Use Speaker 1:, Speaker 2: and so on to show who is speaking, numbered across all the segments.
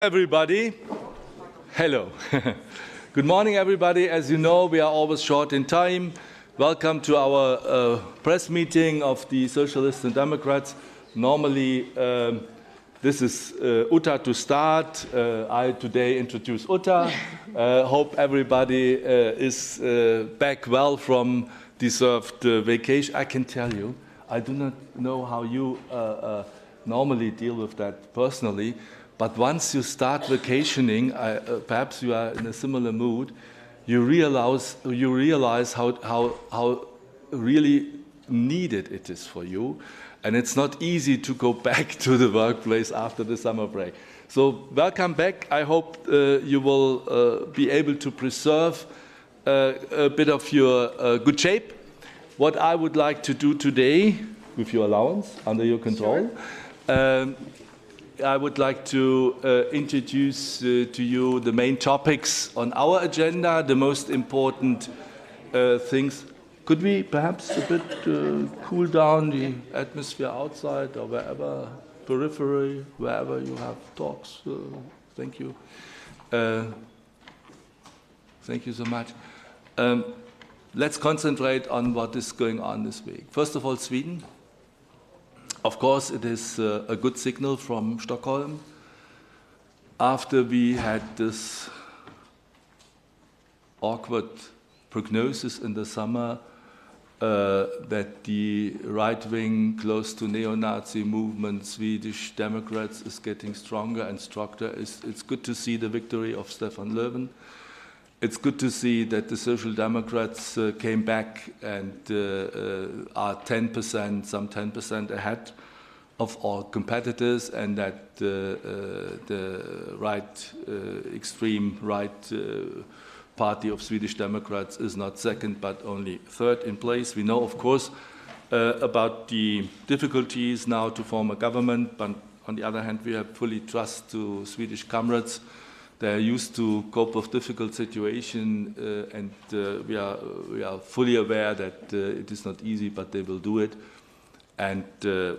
Speaker 1: Everybody, hello. Good morning, everybody. As you know, we are always short in time. Welcome to our press meeting of the Socialists and Democrats. Normally, this is Uta to start. I today introduce Uta. Hope everybody is back well from deserved vacation. I can tell you, I do not know how you normally deal with that personally. But once you start vacationing, perhaps you are in a similar mood, you realize how really needed it is for you. And it's not easy to go back to the workplace after the summer break. So welcome back. I hope you will be able to preserve a bit of your good shape. What I would like to do today, with your allowance, under your control, sure. I would like to introduce to you the main topics on our agenda, the most important things. Could we perhaps a bit cool down the atmosphere outside or wherever, periphery, wherever you have talks? Thank you. Thank you so much. Let's concentrate on what is going on this week. First of all, Sweden. Of course, it is a good signal from Stockholm. After we had this awkward prognosis in the summer that the right-wing, close to neo-Nazi movement, Swedish Democrats, is getting stronger and stronger, it's good to see the victory of Stefan Löfven. It's good to see that the Social Democrats came back and are 10%, some 10% ahead of all competitors, and that the right, extreme right party of Swedish Democrats is not second but only third in place. We know, of course, about the difficulties now to form a government, but on the other hand, we have fully trust to Swedish comrades. They are used to cope with difficult situations, and we are fully aware that it is not easy, but they will do it. And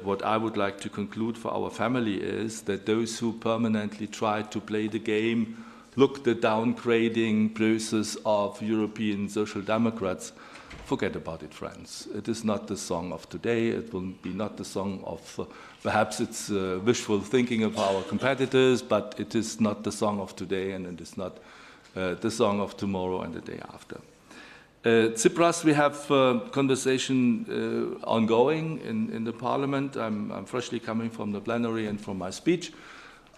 Speaker 1: what I would like to conclude for our family is that those who permanently try to play the game, look the downgrading process of European Social Democrats, forget about it, friends. It is not the song of today. It will be not the song of, perhaps it's wishful thinking of our competitors, but it is not the song of today, and it is not the song of tomorrow and the day after. Tsipras, we have conversation ongoing in the parliament. I'm freshly coming from the plenary and from my speech.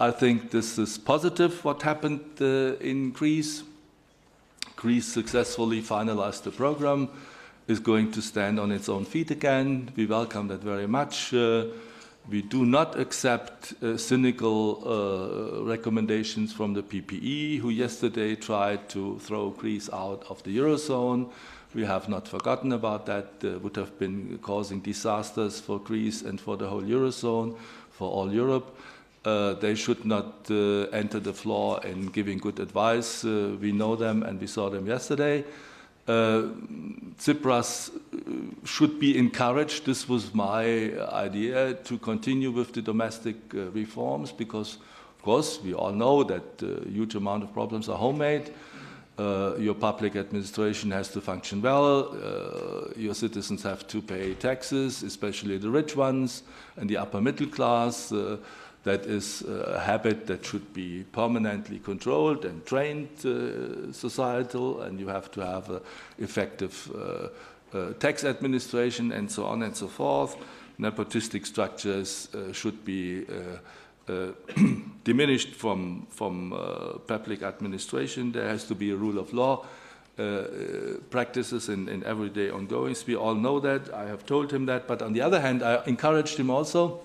Speaker 1: I think this is positive, what happened in Greece. Greece successfully finalized the program, is going to stand on its own feet again. We welcome that very much. We do not accept cynical recommendations from the PPE, who yesterday tried to throw Greece out of the Eurozone. We have not forgotten about that. Would have been causing disasters for Greece and for the whole Eurozone, for all Europe. They should not enter the floor in giving good advice. We know them and we saw them yesterday. Tsipras should be encouraged, this was my idea, to continue with the domestic reforms, because, of course, we all know that a huge amount of problems are homemade. Your public administration has to function well. Your citizens have to pay taxes, especially the rich ones and the upper middle class. That is a habit that should be permanently controlled and trained societal, and you have to have an effective tax administration and so on and so forth. Nepotistic structures should be diminished from public administration. There has to be a rule of law practices in everyday ongoings. We all know that. I have told him that. But on the other hand, I encouraged him also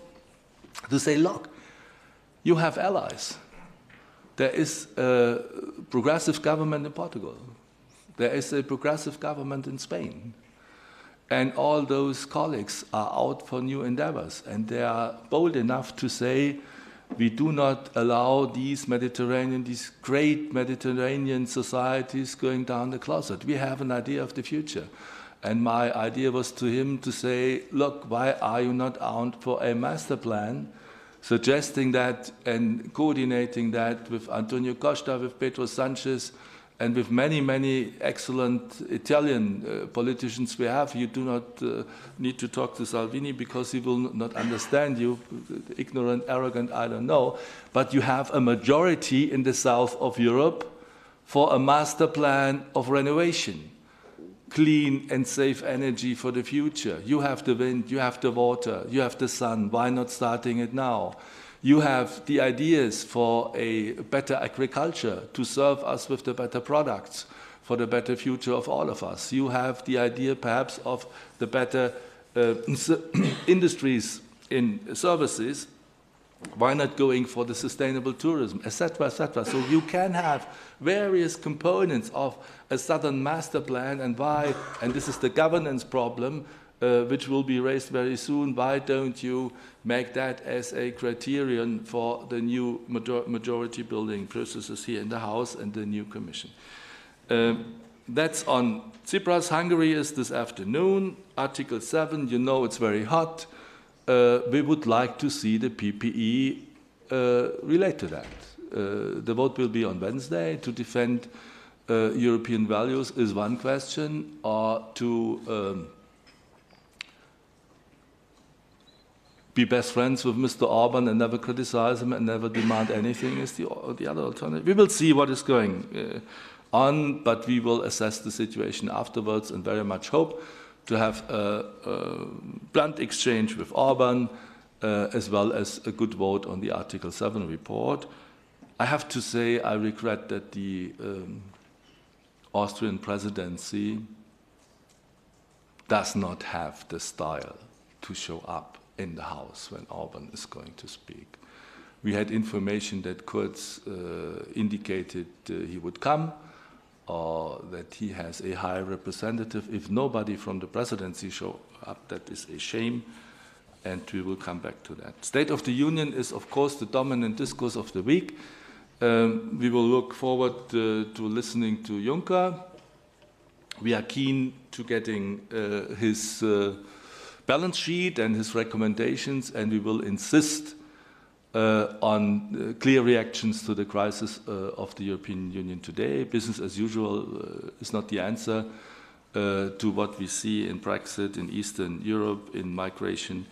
Speaker 1: to say, look, you have allies. There is a progressive government in Portugal. There is a progressive government in Spain. And all those colleagues are out for new endeavors. And they are bold enough to say, we do not allow these great Mediterranean societies going down the closet. We have an idea of the future. And my idea was to him to say, look, why are you not out for a master plan suggesting that and coordinating that with Antonio Costa, with Pedro Sanchez, and with many, many excellent Italian politicians we have. You do not need to talk to Salvini because he will not understand you, ignorant, arrogant, I don't know. But you have a majority in the south of Europe for a master plan of renovation, clean and safe energy for the future. You have the wind, you have the water, you have the sun. Why not starting it now? You have the ideas for a better agriculture to serve us with the better products for the better future of all of us. You have the idea perhaps of the better industries in services. Why not going for the sustainable tourism, etc., etc. So you can have various components of a southern master plan, and why, and this is the governance problem, which will be raised very soon, why don't you make that as a criterion for the new majority building processes here in the House and the new Commission? That's on Tsipras. Hungary is this afternoon. Article 7, you know it's very hot. We would like to see the PPE relate to that. The vote will be on Wednesday. To defend European values is one question, or to be best friends with Mr. Orban and never criticize him and never demand anything is the other alternative. We will see what is going on, but we will assess the situation afterwards and very much hope to have a blunt exchange with Orban, as well as a good vote on the Article 7 report. I have to say I regret that the Austrian presidency does not have the style to show up in the House when Orban is going to speak. We had information that Kurz indicated he would come, or that he has a high representative. If nobody from the presidency show up, that is a shame, and we will come back to that. State of the Union is, of course, the dominant discourse of the week. We will look forward to listening to Juncker. We are keen to getting his balance sheet and his recommendations, and we will insist on clear reactions to the crisis of the European Union today. Business as usual is not the answer to what we see in Brexit, in Eastern Europe, in migration,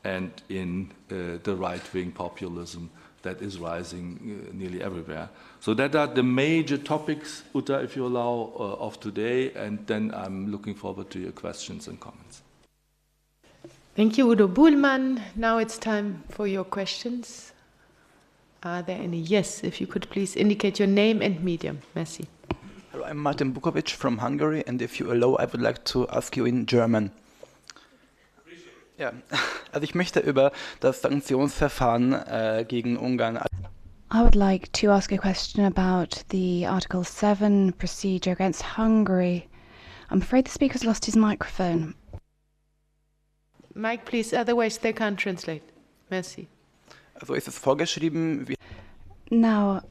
Speaker 1: and in the right-wing populism that is rising nearly everywhere. So that are the major topics, Uta, if you allow, of today, and then I'm looking forward to your questions and comments.
Speaker 2: Thank you, Udo Buhlmann. Now it's time for your questions. Are there any? Yes, if you could please indicate your name and medium. Merci.
Speaker 3: Hello, I'm Martin Bukovic from Hungary, and if you allow, I would like to ask you in German. Ja, also ich möchte über das Sanktionsverfahren gegen Ungarn.
Speaker 4: I would like to ask a question about the Article 7 procedure against Hungary. I'm afraid the speaker's lost his microphone.
Speaker 2: Mike, please, otherwise they can't translate. Merci.
Speaker 3: Also ist es vorgeschrieben, wie
Speaker 4: Now,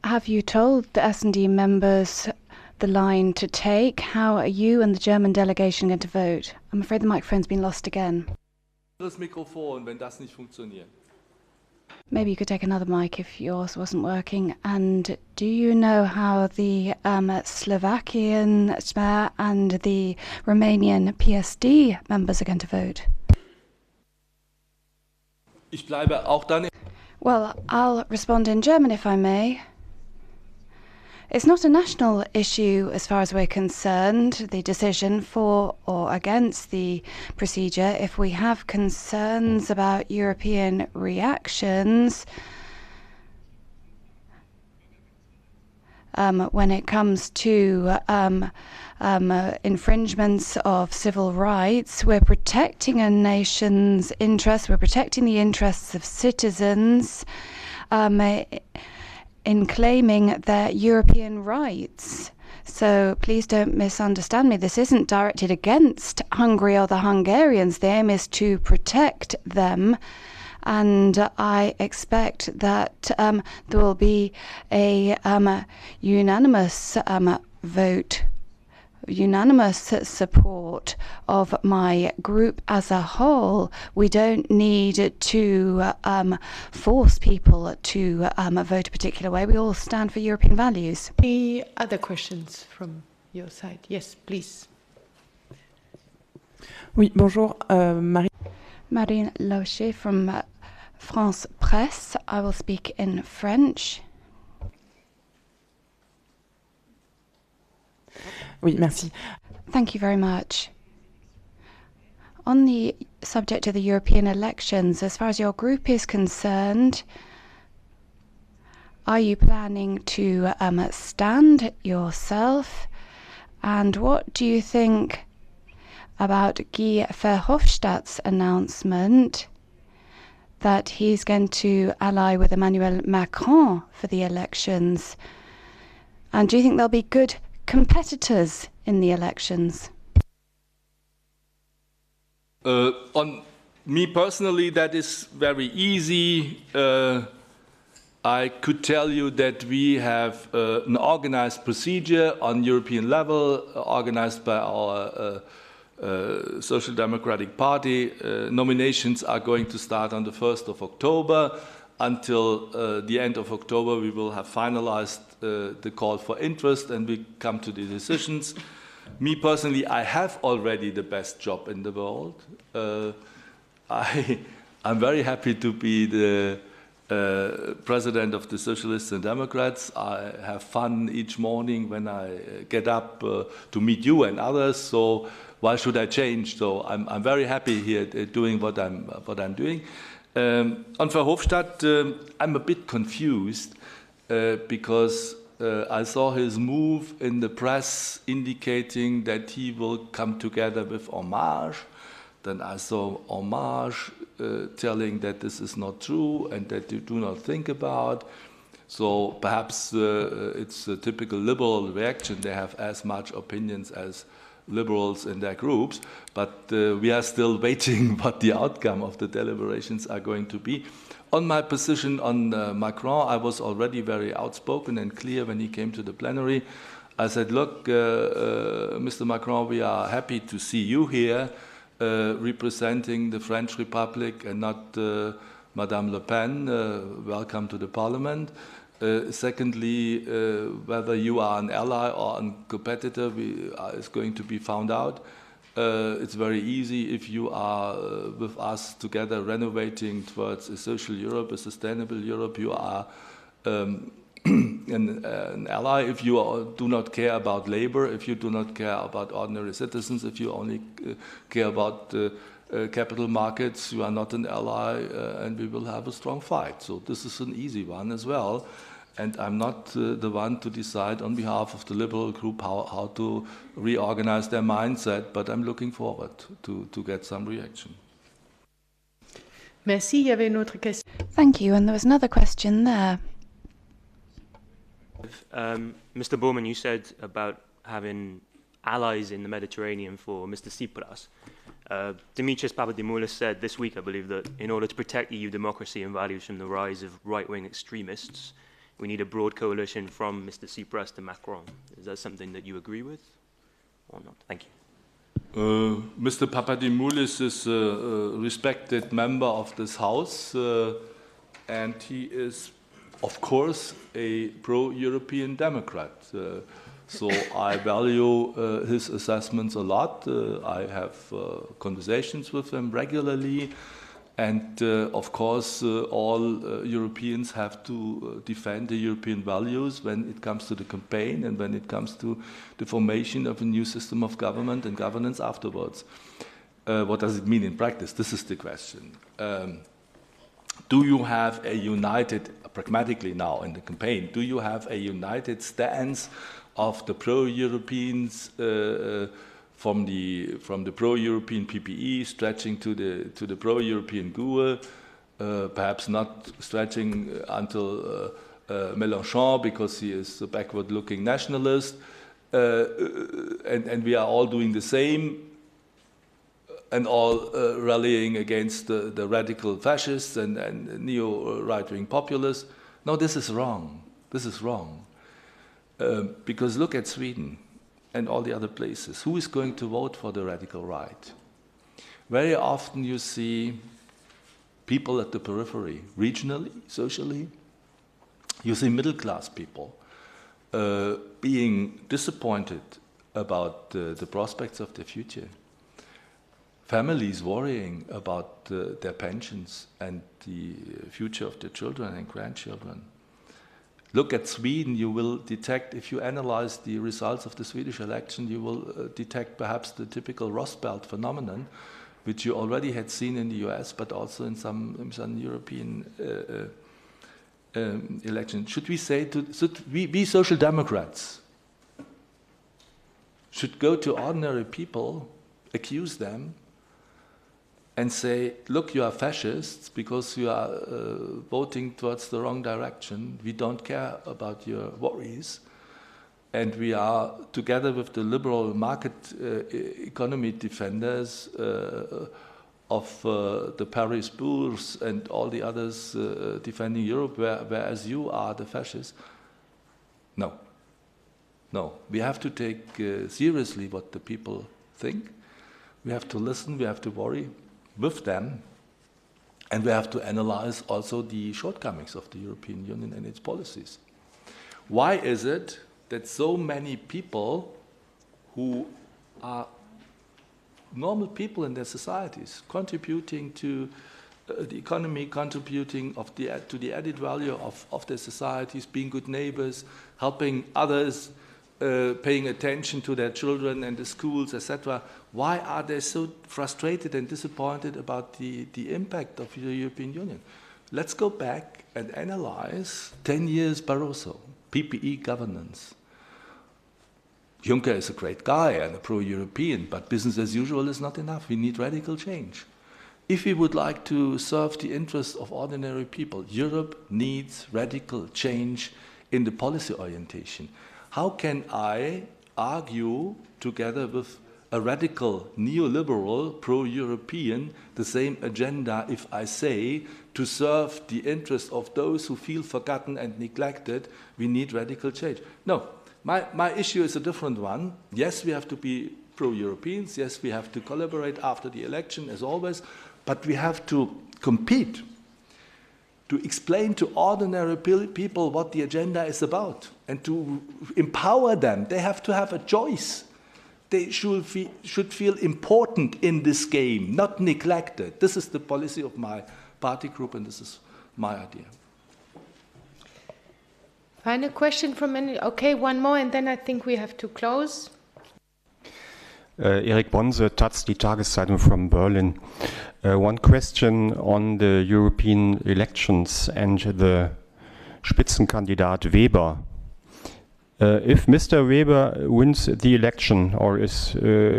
Speaker 4: have you told the S&D members the line to take? How are you and the German delegation going to vote? I'm afraid the microphone's been lost again.
Speaker 1: Das Mikrofon, wenn das nicht funktioniert.
Speaker 4: Maybe you could take another mic if yours wasn't working. And do you know how the Slovakian Smer and the Romanian PSD members are going to vote?
Speaker 1: Ich bleibe auch dann.
Speaker 4: Well, I'll respond in German if I may. It's not a national issue as far as we're concerned, the decision for or against the procedure. If we have concerns about European reactions, when it comes to infringements of civil rights, we're protecting a nation's interests, we're protecting the interests of citizens in claiming their European rights. So please don't misunderstand me. This isn't directed against Hungary or the Hungarians. The aim is to protect them. And I expect that there will be a unanimous vote, unanimous support of my group as a whole. We don't need to force people to vote a particular way. We all stand for European values.
Speaker 2: Any other questions from your side? Yes, please.
Speaker 5: Oui, bonjour,
Speaker 4: Marine Laucher from France Presse. I will speak in French.
Speaker 5: Oui, merci.
Speaker 4: Thank you very much. On the subject of the European elections, as far as your group is concerned, are you planning to stand yourself? And what do you think about Guy Verhofstadt's announcement that he's going to ally with Emmanuel Macron for the elections? And do you think there'll be good competitors in the elections?
Speaker 1: On me personally, that is very easy. I could tell you that we have an organized procedure on European level, organized by our Social Democratic Party. Nominations are going to start on the 1st of October. Until the end of October, we will have finalized the call for interest and we come to the decisions. Me personally, I have already the best job in the world. I'm very happy to be the president of the Socialists and Democrats. I have fun each morning when I get up to meet you and others. So why should I change? So I'm very happy here doing what I'm doing. On Verhofstadt, I'm a bit confused because I saw his move in the press indicating that he will come together with En Marche. Then I saw En Marche telling that this is not true and that they do not think about. So perhaps it's a typical liberal reaction. They have as much opinions as liberals in their groups, but we are still waiting what the outcome of the deliberations are going to be. On my position on Macron, I was already very outspoken and clear when he came to the plenary. I said, look, Mr. Macron, we are happy to see you here representing the French Republic and not Madame Le Pen. Welcome to the parliament. Secondly, whether you are an ally or a competitor is going to be found out. It's very easy if you are with us together renovating towards a social Europe, a sustainable Europe. You are an ally. If you do not care about labor, if you do not care about ordinary citizens, if you only care about capital markets, you are not an ally, and we will have a strong fight. So this is an easy one as well. And I'm not the one to decide on behalf of the liberal group how to reorganize their mindset, but I'm looking forward to get some reaction.
Speaker 2: Merci. Il y avait une autre question.
Speaker 4: Thank you. And there was another question there.
Speaker 6: Mr. Bormann, you said about having allies in the Mediterranean for Mr. Tsipras. Dimitris Papadimoulis said this week, I believe, that in order to protect EU democracy and values from the rise of right-wing extremists, we need a broad coalition from Mr. Tsipras to Macron. Is that something that you agree with or not? Thank you.
Speaker 1: Mr. Papadimoulis is a respected member of this House, and he is, of course, a pro-European Democrat. So I value his assessments a lot. I have conversations with him regularly. And of course, all Europeans have to defend the European values when it comes to the campaign and when it comes to the formation of a new system of government and governance afterwards. What does it mean in practice? This is the question. Do you have a united, pragmatically now in the campaign, do you have a united stance of the pro-Europeans from the pro-European PPE stretching to the pro-European GUE, perhaps not stretching until Mélenchon because he is a backward-looking nationalist, and we are all doing the same and all rallying against the radical fascists and neo-right-wing populists. No, this is wrong. This is wrong. Because look at Sweden. and all the other places, who is going to vote for the radical right? Very often you see people at the periphery, regionally, socially. You see middle-class people being disappointed about the prospects of their future. Families worrying about their pensions and the future of their children and grandchildren. Look at Sweden, you will detect, if you analyze the results of the Swedish election, you will detect perhaps the typical Rust Belt phenomenon, which you already had seen in the US, but also in some European elections. Should we Social Democrats should go to ordinary people, accuse them, and say, look, you are fascists because you are voting towards the wrong direction. We don't care about your worries. And we are, together with the liberal market economy defenders of the Paris Bourse and all the others defending Europe, whereas you are the fascists. No. No. We have to take seriously what the people think. We have to listen, we have to worry with them, and we have to analyze also the shortcomings of the European Union and its policies. Why is it that so many people who are normal people in their societies, contributing to the economy, contributing to the added value of their societies, being good neighbors, helping others, paying attention to their children and the schools, etc. Why are they so frustrated and disappointed about the impact of the European Union? Let's go back and analyze 10 years Barroso, PPE governance. Juncker is a great guy and a pro-European, but business as usual is not enough. We need radical change. If we would like to serve the interests of ordinary people, Europe needs radical change in the policy orientation. How can I argue together with a radical neoliberal pro-European the same agenda if I say to serve the interests of those who feel forgotten and neglected, we need radical change? No, my issue is a different one. Yes, we have to be pro-Europeans. Yes, we have to collaborate after the election as always, but we have to compete, to explain to ordinary people what the agenda is about and to empower them. They have to have a choice. They should feel important in this game, not neglected. This is the policy of my party group, and this is my idea.
Speaker 2: Final question from any? Okay, one more, and then I think we have to close.
Speaker 7: Erik Bonse, Taz, die Tageszeitung from Berlin. One question on the European elections and the Spitzenkandidat Weber. If Mr. Weber wins the election or is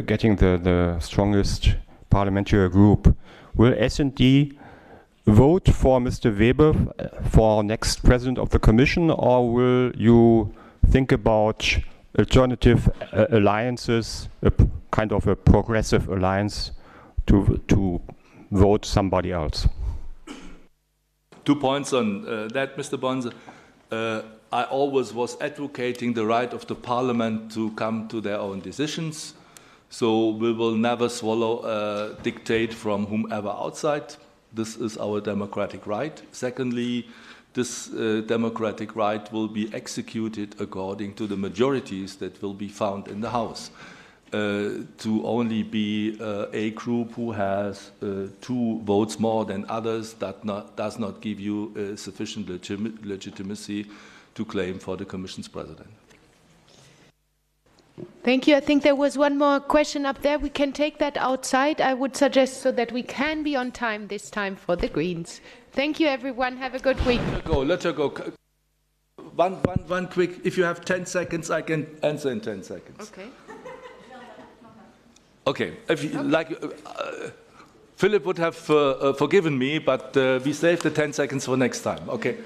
Speaker 7: getting the strongest parliamentary group, will S&D vote for Mr. Weber for next president of the Commission, or will you think about alternative alliances, a kind of a progressive alliance to vote somebody else?
Speaker 1: 2 points on that, Mr. Bonse. I always was advocating the right of the parliament to come to their own decisions. So we will never swallow a dictate from whomever outside. This is our democratic right. Secondly, this democratic right will be executed according to the majorities that will be found in the House. To only be a group who has 2 votes more than others does not give you sufficient legitimacy to claim for the Commission's president.
Speaker 2: Thank you. I think there was one more question up there. We can take that outside, I would suggest, so that we can be on time this time for the Greens. Thank you, everyone. Have a good week.
Speaker 1: Let her go. One quick, if you have 10 seconds, I can answer in 10 seconds.
Speaker 2: Okay.
Speaker 1: Okay. If you, like, Philip would have forgiven me, but we saved the 10 seconds for next time. Okay.